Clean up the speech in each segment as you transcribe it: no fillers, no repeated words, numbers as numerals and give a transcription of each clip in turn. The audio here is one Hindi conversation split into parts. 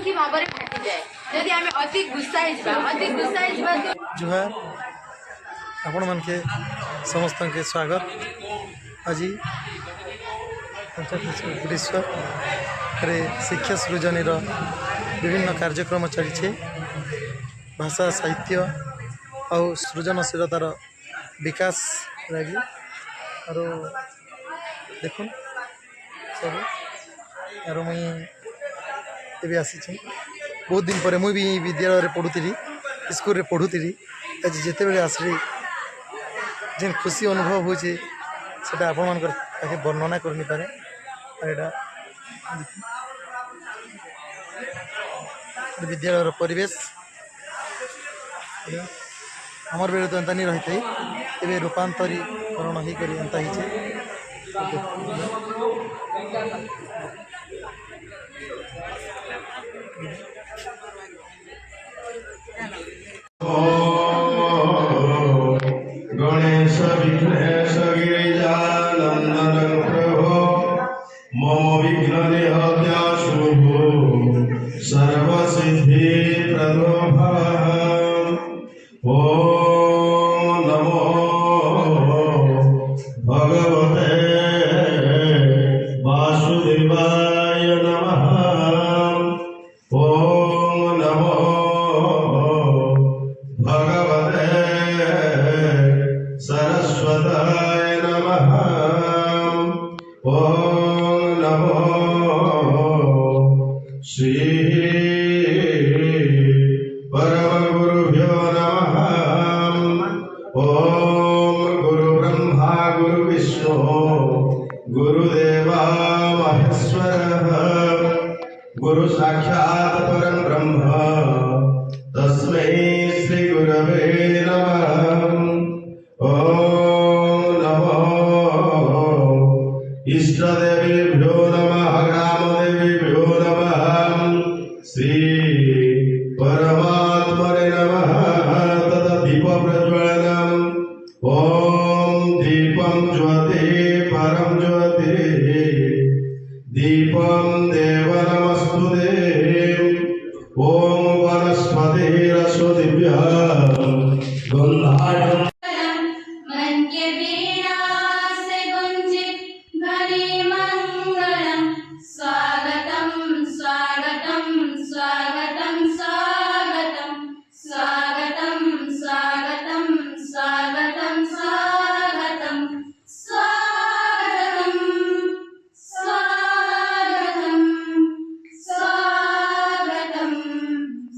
बहुमुखी भाव में फाटी जाए जदि आम अति गुस्सा तो जुहार आपण मन के समस्त के स्वागत। आज बुढ़ेश्वर शिक्षा सृजन विभिन्न कार्यक्रम चली भाषा साहित्य और सृजनशीलतार विकास लगी और देख सब यार मुई आसी बहुत दिन पर मुई भी विद्यालय पढ़ुरी स्कूल रे पढ़ुरी आज जिते बड़े आसली जेन खुशी अनुभव होचे सेटा आपण मान ताके वर्णना करनी पारे एटा विद्यालय परिवेश हमर बेले तो एंता नहीं रही थी एवं रूपांतरीकरण हो कर एंता ही गणेश विघ्नेश गिरिजानंदन प्रभो मम विघ्न निहत्य शुभो सर्वसिद्धि प्रदो भव। ओम नमो भगवते वासुदेवाय नमः। ओम नमो भगवते सरस्वताय नमः। ओम नमो श्री परमगुरुभ्यो नमः। ओम गुरु ब्रह्मा गुरु विष्णु गुरुदेवा महेश्वरः गुरु साक्षात् परं ब्रह्म तस्मै श्री गुरवे नमः। ओम नमो इष्टदेवीभ्यो नमः ग्रामदेवीभ्यो नमः श्री परमात्मने नमः। तदा दीप प्रज्वलनम् ओम दीपं ज्योति परं ज्योति दीपं देव नमस्तुते। ओम वनस्पतिरसो दिव्यः गन्धाढ्यं मन के वीणा से गुंजित ध्वनि मंगलम स्वागतम स्वागतम स्वागतम स्वागतम स्वागतम स्वागतम स्वागतम स्वागतम स्वागतम स्वागतम स्वागतम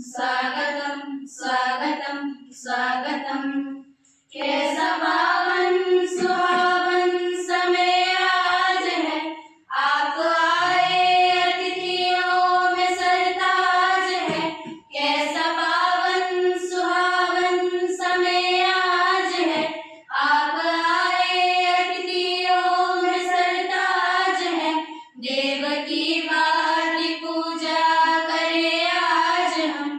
स्वागतम स्वागतम स्वागतम। कैसा पावन सुहावन समय आज है आप आए अतिथियों में सरताज है। कैसा पावन सुहावन समय आज है आप आए अतिथियों में सरताज है। देव की भांति पूजा करे आज हम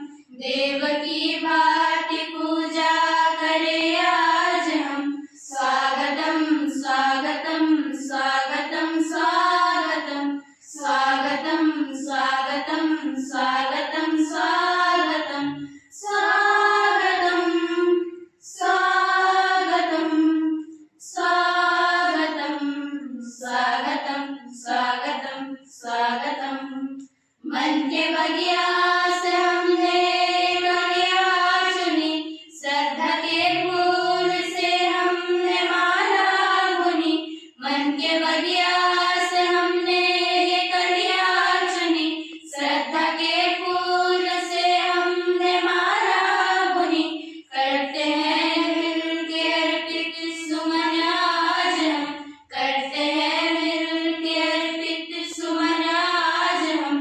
देव की भांति पूजा करे आज हम। स्वागतम स्वागतम स्वागतम स्वागतम स्वागतम स्वागतम स्वागतम स्वागतम स्वागतम स्वागतम स्वागतम स्वागतम स्वागतम स्वागतम। मन के बगिया से हमने कलियां चुनी श्रद्धा के फूल से हमने माला बुनी। मन के बगिया से हमने ये कलियां चुनी श्रद्धा के फूल से हमने माला बुनी। करते हैं मिल के अर्पित सुमन आज हम करते हैं मिल के अर्पित सुमन आज हम।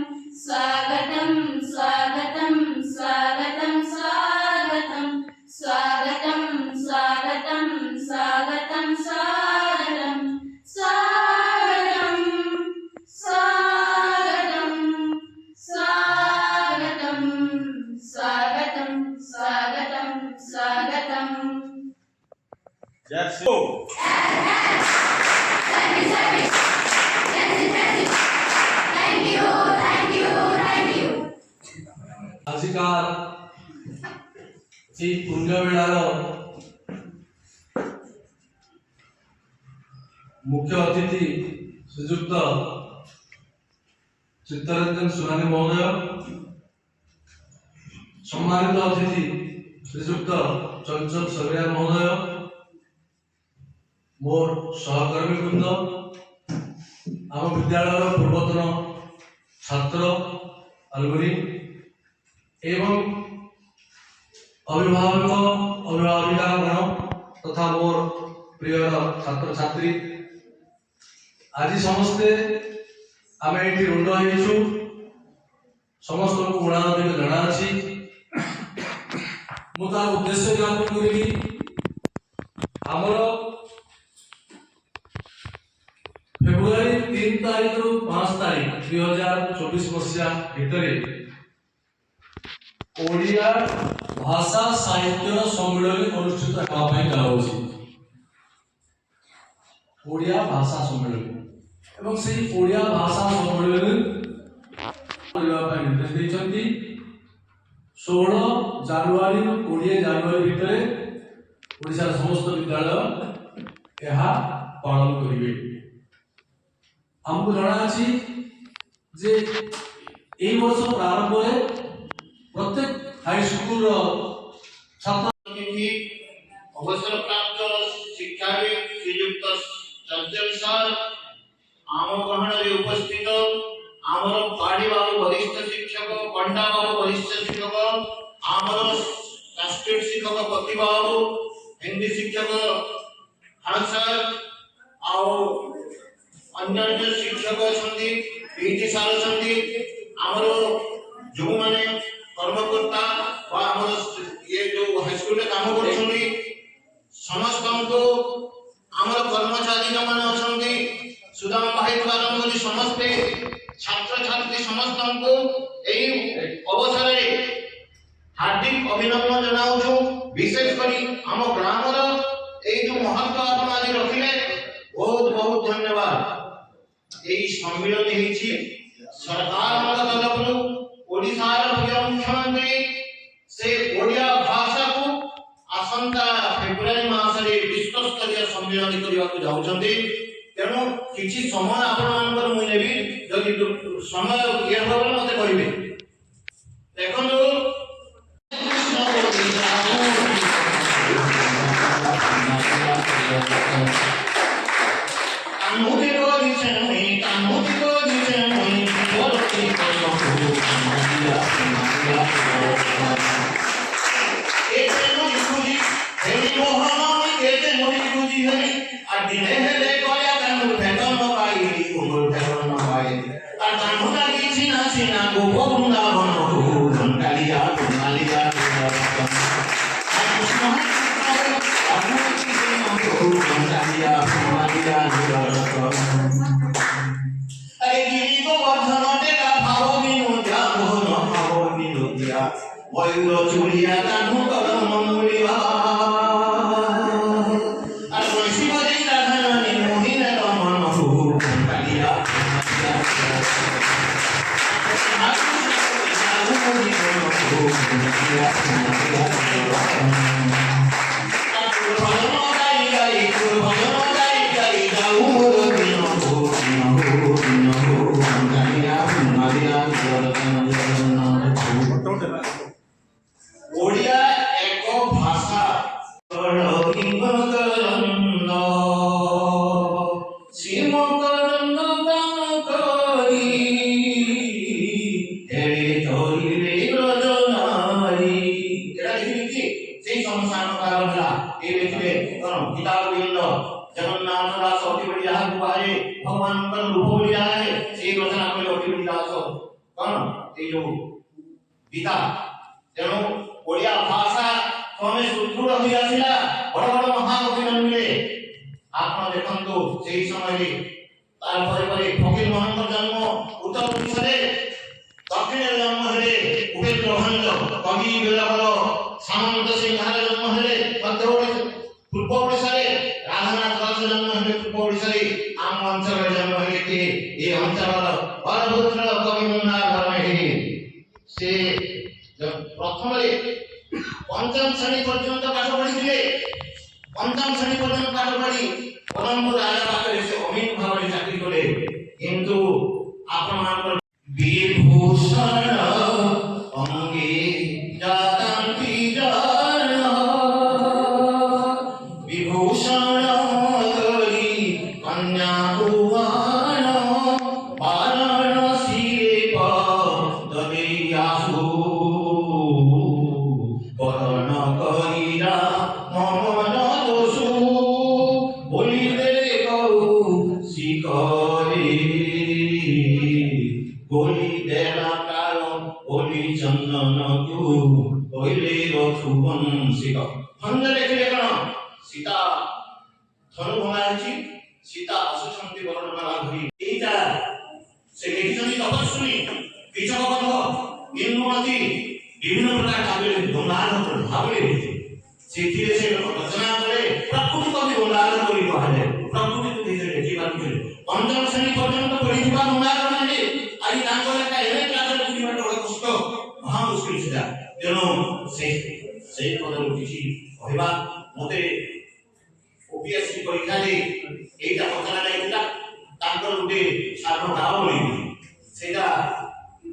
स्वागतम स्वागतम स्वागतम स्वागतम स्वागतम स्वागतम स्वागतम स्वागतम स्वागतम स्वागतम स्वागतम स्वागतम स्वागतम स्वागतम। That's it. Thank you, thank you, thank you. আজিকার এই পুণ্যবেଳାର मुख्य अतिथि श्रीजुक्त चित्तरंजन सुनानी महोदय, सम्मानित अतिथि श्रीजुक्त चंचल सबिया महोदय, मोर सहकर्मी वृंद, आम विद्यालय पूर्वतन छात्र अलुमिनी एवं अभिभावक अभिभाविका तथा मोर प्रिय छात्र छात्री, आज समस्ते आम ये रुंड हो समस्त को गुणाधिक जना अच्छी मुझे उद्देश्य ज्ञापन करी आमर फेब्रुआरी 3 तारीख रु 5 तारीख 2024 मसीहा भितर ओडिया भाषा साहित्य सम्मेलन अनुष्ठित होगा जाऊँगी। ओडिया भाषा सम्मेलन एवं से ओडिया भाषा सम्मेलन निर्देश देते 16 जनवरी 20 जनवरी भितर ओडिशा समस्त विद्यालय यह पालन करेंगे। हमको जना अच्छी जे यही वर्ष प्रारंभ प्रत्येक हाईस्कूल छात्र अवसर प्राप्त शिक्षाविद श्रीयुक्त चंचल सर आम ग्रहण में उपस्थित आमर पाड़ी बाबू वरिष्ठ शिक्षक पंडा बाबू वरिष्ठ शिक्षक आमर संस्कृत शिक्षक पति बाबू हिंदी शिक्षक हर सर अन्य शिक्षक अच्छी पीटी सार अच्छी आमर जो मैंने कर्मकर्ता ये जो हाईस्कूल में काम कर समस्त को आमर कर्मचारी जो मैंने अच्छा सुदाम भाई आरंभ कर समस्ते छात्र छात्री समस्त को यही अवसर हार्दिक अभिनंदन जनाऊँ। विशेषकर आम ग्रामर जो महत्व आप आज रखिले बहुत बहुत धन्यवाद। यही सम्मिलन सरकार तरफ ओडिशार मुख्यमंत्री से ओडिया भाषा को आसंता फेब्रुआरी मासरे विश्व स्तरीय सम्मेलन करने जाऊँगी। तेणु किसी समय आपण मुझे जदि समय ये हम मत कहे देखो ओडिया एक भाषा जगन्नाथ दास अति बड़ी जहां दुआरे भगवान का रूप हो लिया है से रचना को अति बड़ी दास कौन ये जो गीता तेणु ओडिया भाषा तमे सुदृढ़ हो आसिला बड़ बड़ महाकवि मिले आपण देखंतु सेही समय तार परे परे फकीर मोहन का जन्म उत्तर ओडिशा रे दक्षिण जन्म हेले उपेंद्र भंज कवि बेलावर सामंत सिंह जन्म हेले मध्य ओडिशा पूर्व ओडिशा रे राधानाथ दास जन्म हेले पूर्व ओडिशा रे आम अंचल जन्म हेले के ए अंचल परपुत्र कवि मुन्ना धर्म हे से ପ୍ରଥମରେ ପଞ୍ଚମ ଶ୍ରେଣୀ ପର୍ଯ୍ୟନ୍ତ ପାଠ ପଢିଥିଲେ। ପଞ୍ଚମ ଶ୍ରେଣୀ ପର୍ଯ୍ୟନ୍ତ ପାଠ ପଢି ବ୍ରହ୍ମପୁର ରାଜା ପାଖରେ ସେ ଅମିନ ଭାବରେ ଚାକିରି କଲେ। କିନ୍ତୁ ଆପଣମାନଙ୍କର ବିଭୂଷଣ ଅଙ୍ଗେ ଜାତାନ୍ତି ଜନ ବିଭୂଷଣ କରି କନ୍ୟା ଭୁବନ ବାରାଣସୀରେ ପଦେ ଆସୁ ବରଣ କରିଲା ମମନ ଦୋଷୁ বলিলে গৌ শিখরে বলি দেলা কাল বলি চন্দনকু বইলে রথু বংশিক খন্ড লেখিলে কোন সীতা ধনু ভঙা হয়েছি সীতা আସୁଛନ୍ତି বর্ণমালা ধরি এইটা সে লেখিଛନ୍ତି তপস্বিনী কৃষক বন্ধ ইন্দ্রমতি বিভিন্ন প্রকার কাব্যে গঙ্গাধর ভাবলে ସେଥିରେ ସେ ରଚନା କଲେ ପ୍ରକୃତି କବି ଗଙ୍ଗାଧର ବୋଲି କୁହାଯାଏ। ପ୍ରକୃତିକୁ ନିଜେ ଲେଖିପାରୁଥିଲେ। ପଞ୍ଚମ ଶ୍ରେଣୀ ପର୍ଯ୍ୟନ୍ତ ପଢିଥିବା ଗଙ୍ଗାଧର ମାନେ ଆଜି ତାଙ୍କର ଏକା ଏମ କ୍ଲାସରେ ଲେଖିବାଟା ବଡ଼ କଷ୍ଟ ମହା ମୁସ୍କିଲ ସେଟା। ତେଣୁ ସେଇ ପଦରୁ କିଛି କହିବା ମୋତେ ଓପିଏସସି ପରୀକ୍ଷାରେ ଏଇଟା ପଚରା ଯାଇଥିଲା ତାଙ୍କର ଗୋଟେ ସାର୍ବ ବୋଲି ସେଇଟା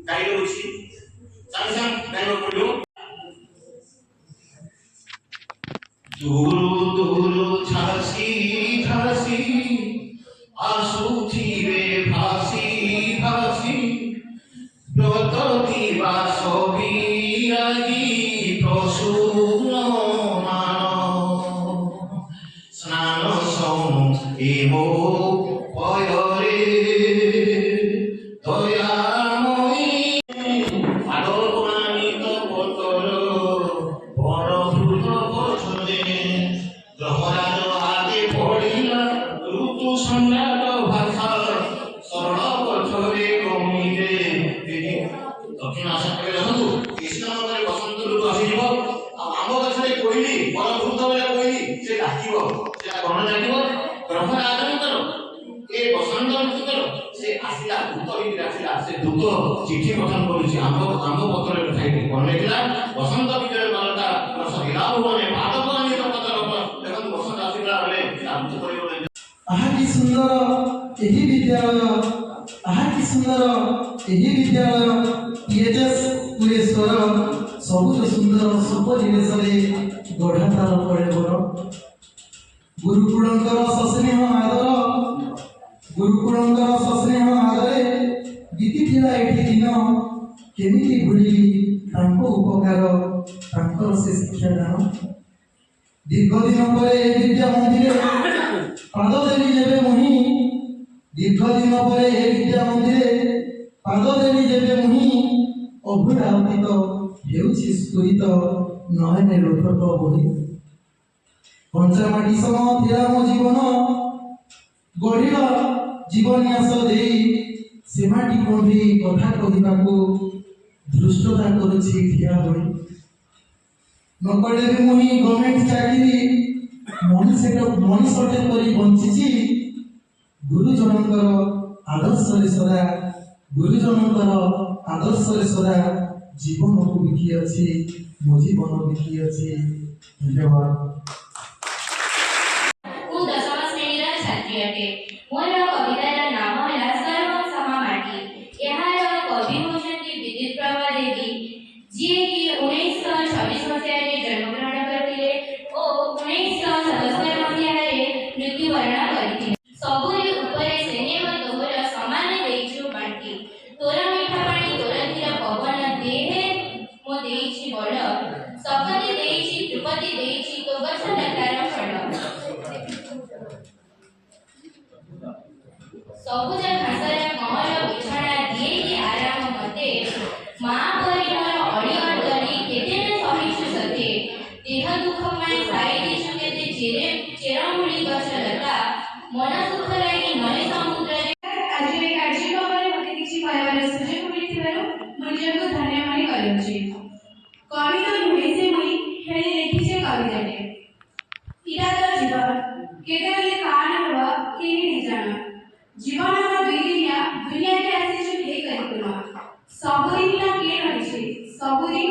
ଗାଇ ରହୁଛି ସାଙ୍ଗେ ସାଙ୍ଗେ ଗାଇବାକୁ ପଡ଼ିବ। दूर दूर झांसी झांसी आसुथिबे भासी भासी ब्रत दिवास बिरागी प्रसून मान स्नान सौन एमो पयरे दयामयी आलोकमानित पतर গ্রহরাজ আগে পড়িলা ঋতু সম্রাট ভাষা সরল পথরে কমিলে দক্ষিণ আশা করে দেখନ୍ତୁ কৃষ্ণ নগরে বসন্ত ঋতু ଆସିଯିବ ଆଉ ଆମ୍ବ ଗଛରେ କୋଇଲି ବଡ଼ ବୃଦ୍ଧ ବେଳେ କୋଇଲି ସେ ଡାକିବ ସେ କଣ ଡାକିବ ଗ୍ରହରାଜଙ୍କର ଏ ବସନ୍ତ ଋତୁର ସେ ଆସିଲା ଦୂତ ହେଇକି ଆସିଲା ସେ ଦୂତ ଚିଠି ପଠନ କରୁଛି ଆମ୍ବ ପତ୍ରରେ ଲେଖାଇକି କଣ ଲେଖିଲା ବସନ୍ତ ବିଜୟ ମାଲତା ରସ ହିରା ଭୁବନେ ପାଦକ आहा की सुंदर यही विद्यालय आहा की सुंदर यही विद्यालय पीएचएस पुरेश्वर सबुज सुंदर सुपरिवेश गढ़ा तार पड़े बड़ गुरुकुलंकर सस्नेह आदर गुरुकुलंकर सस्नेह आदरे बीतीथिला एठी दिन केमिति भूलिली तांको उपकार तांकर से शिक्षादान दीर्घ दिन पर विद्या मंदिर पाद देवी जेबे मुहि दीर्घ दिन पर विद्या मंदिर पाद देवी जेबे मुहि अभुरा अतीत हेउछि स्फुरित नयने लोटक बहि पंचमाटी सम थिला मो जीवन गढ़िल जीवन्यास देई सेमाटी कोंडी कथा कहिबाकू धृष्टता करुछि ठिया होई नकड़े भी मुहि गवर्नमेंट चाकरी मनीषटे करी बंची गुरुजनकर आदर्श सदा गुरुजनकर आदर्श सदा जीवन को बिकी अच्छी मो जीवन बिकी अच्छी धन्यवाद। मोर कवितार नाम है सर्व समामाटी। यार कवि होचंती विद्युत प्रभा देवी जी की 1926 मसीह जन्मग्रहण करथिले ओ 1977 मसीह मृत्युवरण करथिले। सबुरी उपरे स्नेह तोहर समान देइछु बांटी तोरा मीठा पानी तोरा धीर पवन देहे मो देइछि बड़ सकति देइछि त्रिपति देइछि तो गछ लतार फल सबुज घासर कमल बिछाना दिए आराम मते माँ परी मोर अड़ी अंतरी केते सहिछु सते देह दुख माय साई दिछु केते चेरमुली गछ लता मन सुख लागि नय समुद्र आज ए कार्यक्रम पर मते किछि कहबार सुযোগ मिलिथिबारु मु निजको धन्यवाद करूछि। कविता नुहे से मुई हेली लिखिछे कविताटे इरा तो जीवन केतेबेले कान हवा केही नि जाना जीवन दुनिया के आसी जो हे करिकुमा सबुदिन के रहिछे सबुदिन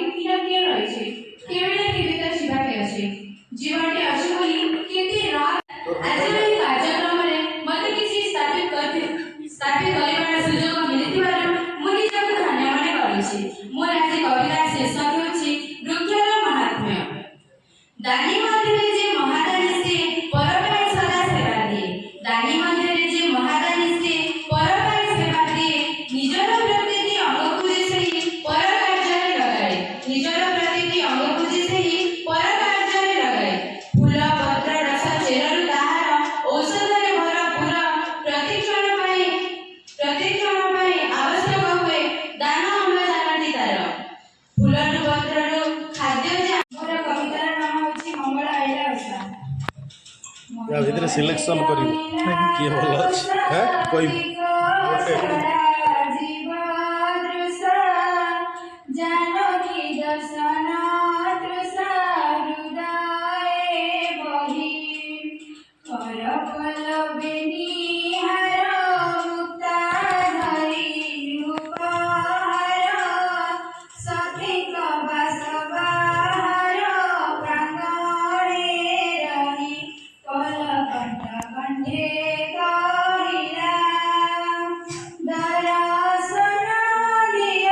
कविता शीर्षक होछि वृक्षर महात्म्य। दानी मध्यरे जे महादानी से परपाई सदा सेवा दे। दानी मध्यरे जे महादानी से परपाई सेवा दे। निजर प्रतिति अंगकु जे सही पर कार्य लगाए। निजर प्रतिति अंगकु जे सही पर कार्य लगाए। फूल पत्र रस चेरु ताहार औषधरे भरपूर प्रतिक्षण पाई आवश्यक हुए दान अम्लजानटी तार। फूलरु पत्ररु खाद्य जे मोर कवितार नाम होछि मंगल आइला ओषा। या भितर सिलेक्शन करियो किए भल अछि हैं कोई जानकी दर्शन तृषा हृदय बहि कर पल्लविनी हर मुक्ता धरि उपहार सखिक बासबार प्रांगणे रहि कलकंठ कंठे कहिला दर्शन दिय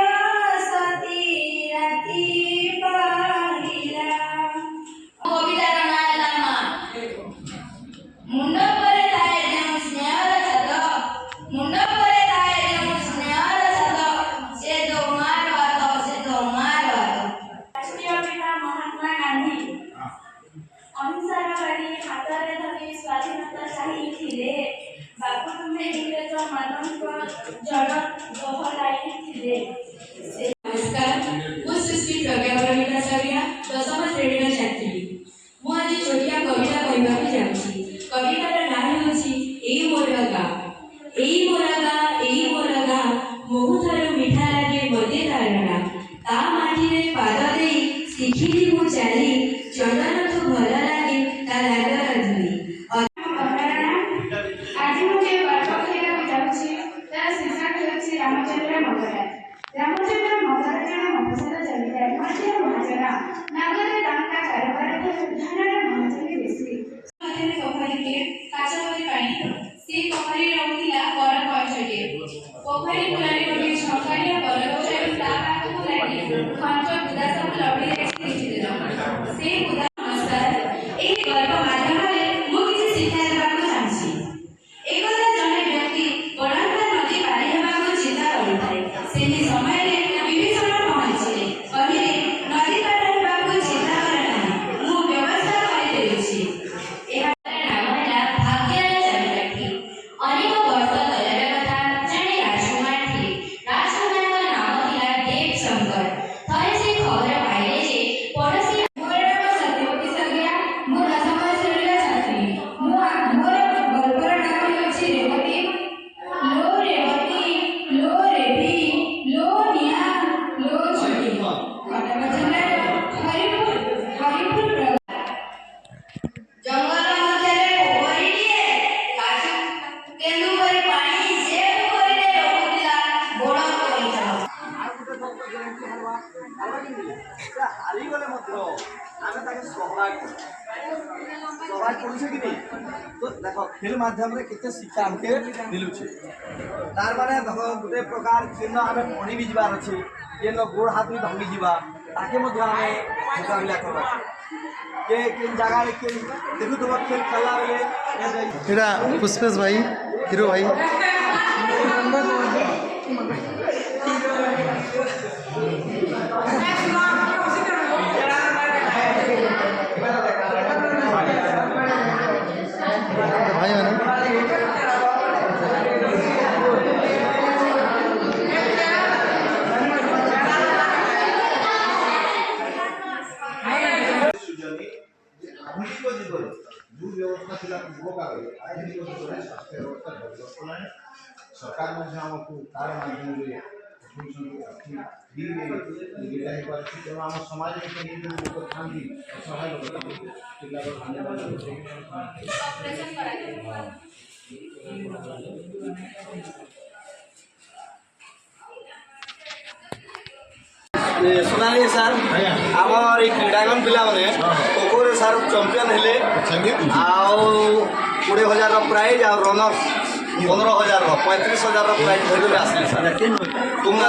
सती राति पहिला। कवितार नाम लामा मुंड परे ताए जेउ स्नेहर छद मुंड परे ताए जेउ स्नेहर छद से तो मार बात राष्ट्रीय पिता महात्मा गांधी अहिंसावादी हातरे धरी स्वाधीनता चाही थिले। बापुटुमे इंग्रेज ମାନଙ୍କ जड़ दोहराई थिले। नमस्कार मु सुश्री प्रज्ञा परमिता सारिया दशम श्रेणीर छात्री। मु आज छोटिया कविता कहबाक जाउछि। कवितार नाम होछि एई मोर गाँ। एई मोर गाँ बहुथर मिठा लागे मते तारणा। ता माटिरे पाद देई शिखिली मु चाली चंदन तो भल लागे ता लागर धुली। आज मुझे गल्प कहबाक जाउछि। तार शीर्षक होछि रामचंद्र मगरा। रामचंद्र मगर जन मफसल जमीदार मध्य महाजना नागरे दांता कारोबार धनर महाजनी बेसी मध्यरे पोखरीके काचपति पानी से पोखरी रहुतिला बर कछटे। पोखरी कुलारे गोटे छकारिया बर गछरे ता पाखु लागि खंच बुदा सब लबी देखि देला। से बुदा नमस्कार एही गल्प माध्यमरे मु किछि शिक्षा देबाक चाहछि। एकदा जने व्यक्ति बड़ंगा नदी पारी हेबाक चिंता करिଥାଏ। सेही समयरे विभीषण पहुँचिले कहिले नदी पार हेबाक चिंता करे नाही मु व्यवस्था करि देउछि। एहार नाम ହେଲା भाग्यର ଚାବିକାଠି। ଅନେକ ବର୍ଷ ତଳର କଥା ଜଣେ ରାଜକୁମାର ଥିଲେ। ରାଜକୁମାରଙ୍କ ନାମ ଥିଲା ଦେବ ଶଙ୍କର। ଥରେ ସେ ଖବର ପାଇଲେ ଯେ ପଡ଼ୋଶୀ ମୋର ନାମ ସତ୍ୟବତୀ ସଜ୍ଞା। ମୁଁ ଦଶମ ଶ୍ରେଣୀର ଛାତ୍ରୀ। ମୋର ଗଳ୍ପର ନାମ ହେଉଛି ରେବତୀ। लो रेवती लो रेवी लो निया लो छुटी। कटक जिल्लार हरिपुर जंगल मध्यरे पोखरीटिए काजू केन्दु परि पानी जे पोखरीरे रहुतिला बड़ कइछ। हारिगले आमे ताके सहभाग करुछे कि नहीं। तो देख खेल माध्यम रे केते शिक्षा हमके मिलुछे। तार माने देख गोटे प्रकार केन आमे पढ़ी भी जबार अछि केन गोड़ हाथ भी भांगी जीवा ताके मध्य आमे मुकाबला करबा के केन जगह रे के देखु तो खेल खेला बेले एटा पुष्पेश भाई हिरो भाई भाई मैंने ଆଧୁନିକ ଯୁଗରେ ଯେଉଁ ବ୍ୟବସ୍ଥା ଥିଲା ପୂର୍ବ କାଳରେ ଆଧୁନିକ ଯୁଗରେ ସ୍ୱାସ୍ଥ୍ୟ ବ୍ୟବସ୍ଥା ଡେଭଲପ୍ କଲାଣି। ସରକାର ମଧ୍ୟ ଆମକୁ ତାର ମାଧ୍ୟମରେ ଦିଟା ହେଇପାରୁଛି। ତେଣୁ ଆମ ସମାଜରେ କେହି ଯେଉଁ ଲୋକ ଥାନ୍ତି ଅସହାୟ ଲୋକ सुनाली सार आमर क्रीडांगन पिला माने खो सार चैंपियन हेले आउ 20,000 प्राइज आ रनर्स 15,000 35,000 प्राइज धरि आसले सार तुमना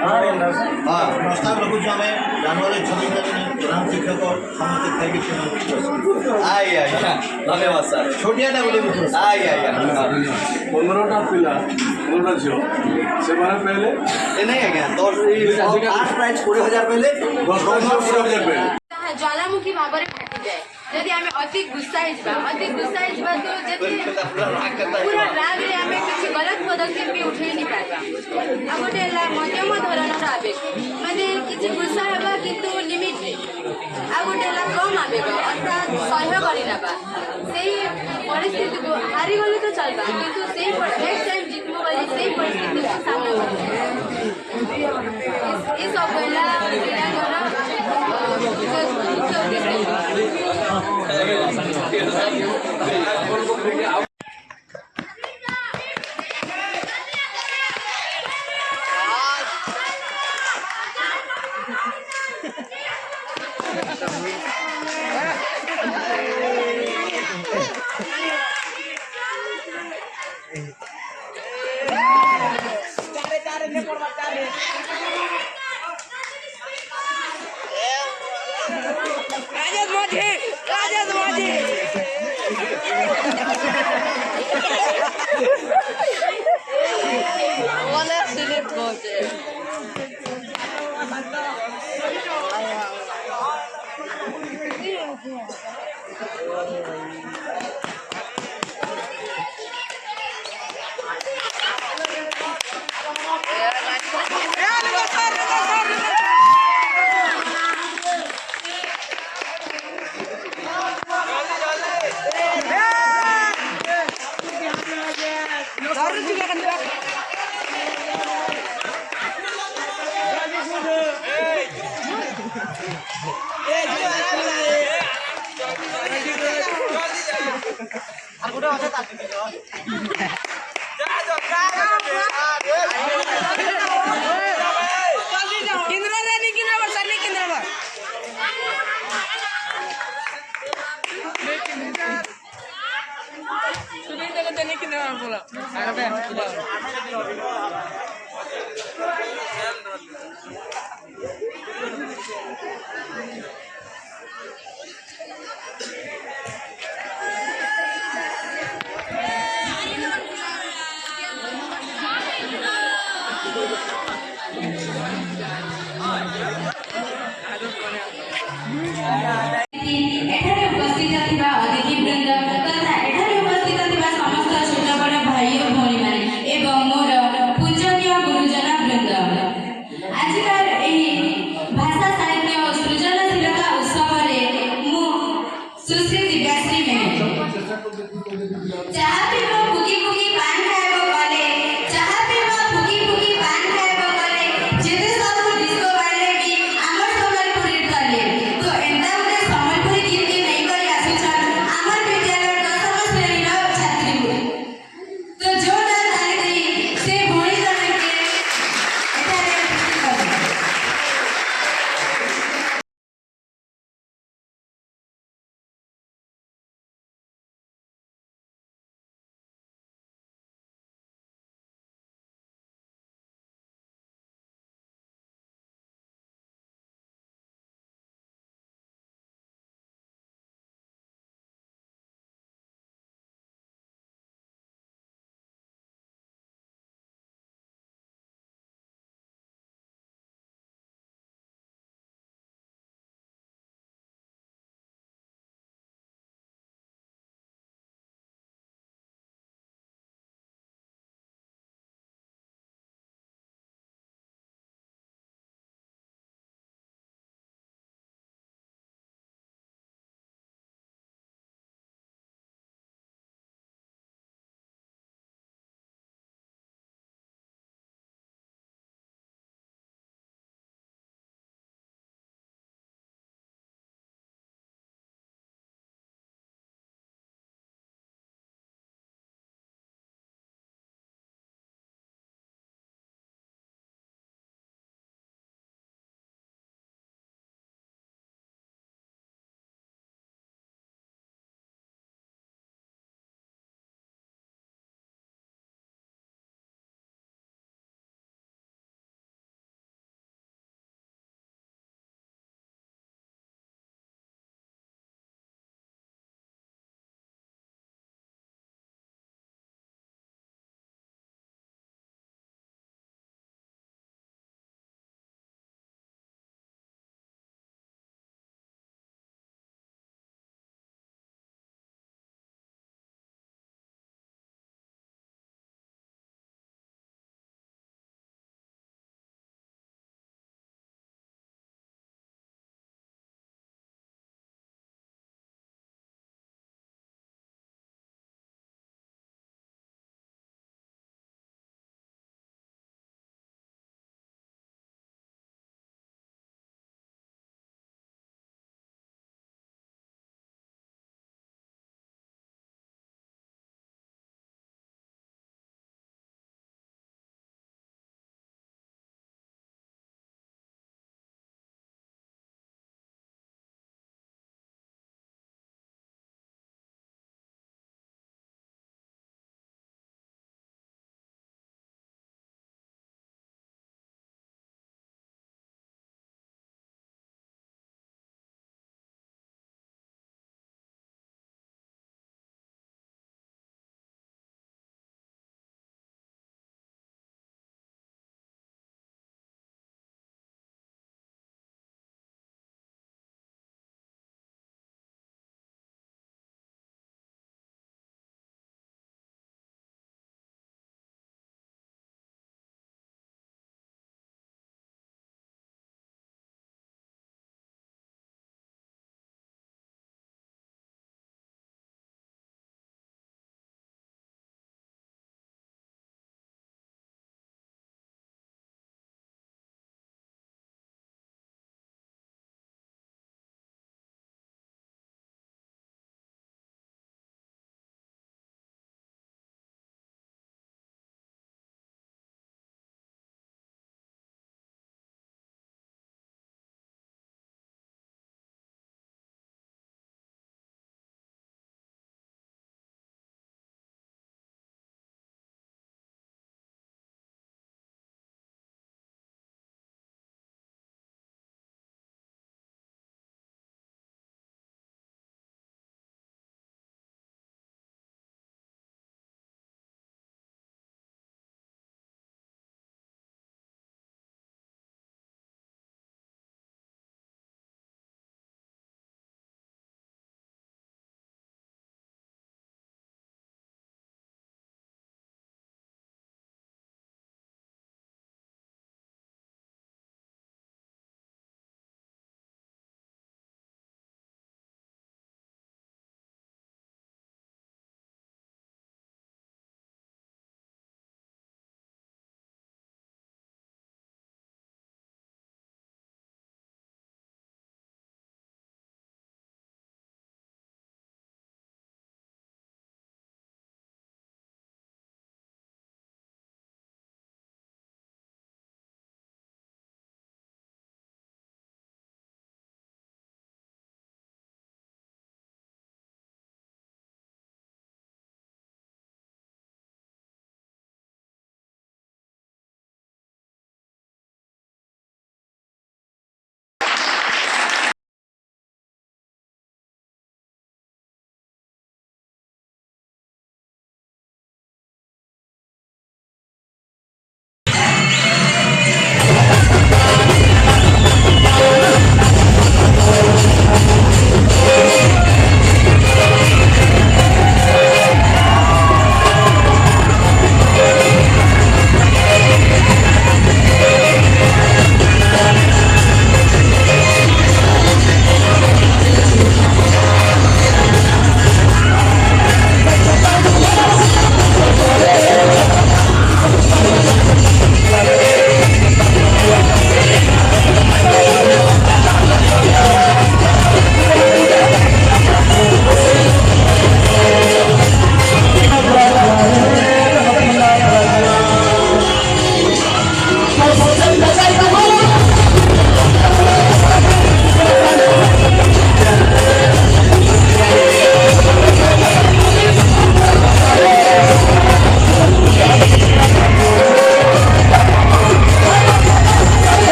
हाँ प्रस्ताव रखुଛୁ ଆମେ ଜାନୁଆରୀ 26 ତାରିଖ ପ୍ରଧାନ ଶିକ୍ଷକ ସମସ୍ତେ ଖାଇକି ଆଜ୍ଞା ଆଜ୍ଞା ଧନ୍ୟବାଦ ସାର୍ ଛୋଟିଆଟା ଗୋଟେ ଆଜ୍ଞା ଆଜ୍ଞା 15ଟା ପିଲା 15ଟା ଝିଅ ସେମାନେ ପାଇଲେ ଏ ନାଇଁ ଆଜ୍ଞା 10 ଫାର୍ଷ୍ଟ ପ୍ରାଇଜ୍ 20,000 ପାଇଲେ 10ଟା ଝିଅ 20,000 ପାଇଲେ ତାହା ଜ୍ୱାଳାମୁଖୀ ଭାବରେ ଫାଟିଯାଏ ଯଦି ଆମେ ଅତି ଗୁସ୍ସା ହେଇଯିବା ତ ଯଦି ପୁରା ରାଗରେ ଆମେ କିଛି ଗଲତ ପଦକ୍ଷେପ ବି ଉଠେଇ ନି ପାରିବା ଆଉ ଗୋଟେ ହେଲା ମଧ୍ୟମ ଧରଣର ଆବେଗ ମାନେ କିଛି ଗୁସ୍ସା ହେବା କିନ୍ତୁ ଲିମିଟରେ ଆଉ ଗୋଟେ ହେଲା କମ୍ ଆବେଗ ଅର୍ଥାତ୍ ସହ୍ୟ କରିନେବା ସେଇ ପରିସ୍ଥିତିକୁ ହାରିଗଲେ ତ ଚଳିବା କିନ୍ତୁ ସେଇ ନେକ୍ସଟ ଟାଇମ୍ ଜିତିବ ବୋଲି ସେଇ ପରିସ୍ଥିତିକୁ ସାମ୍ନା କରିବା ଏସବୁ ହେଲା କ୍ରୀଡ଼ାଙ୍କର ମୁଖ୍ୟ ଉଦ୍ଦେଶ୍ୟ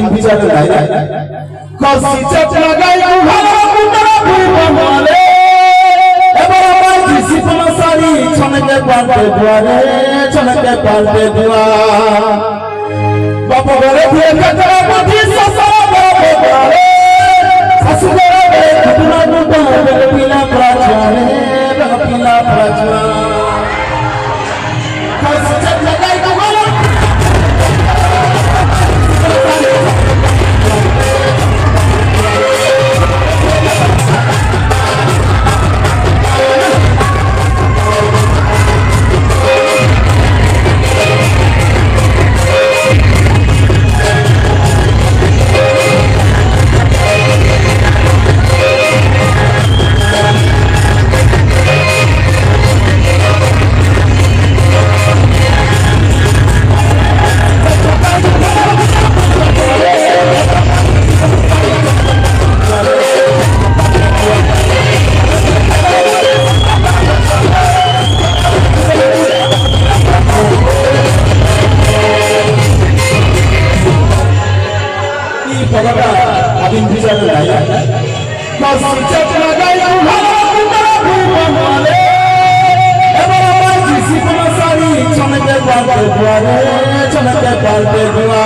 আদিম বিচার নাই কসি চপলা গাই ঘর মুন্ডা ভুবনে এবার আমার ডিসিপ্লিন সারি ছনকে পাল্টে দুয়ারে ছনকে পাল্টে দুয়া বাপ ঘরে দিয়ে কাকড়া পাতি সসরা বাপ ঘরে শাশু ঘরে খুটনা খুটনা বেল পিলা প্রাচনে বেল পিলা প্রাচনা কসি চপলা গাই ঘর আদিম বিচার নাই কসি চপলা গাই ঘর মুন্ডা ভুবনে এবার আমার ডিসিপ্লিন সারি ছনকে পাল্টে দুয়ারে ছনকে পাল্টে দুয়া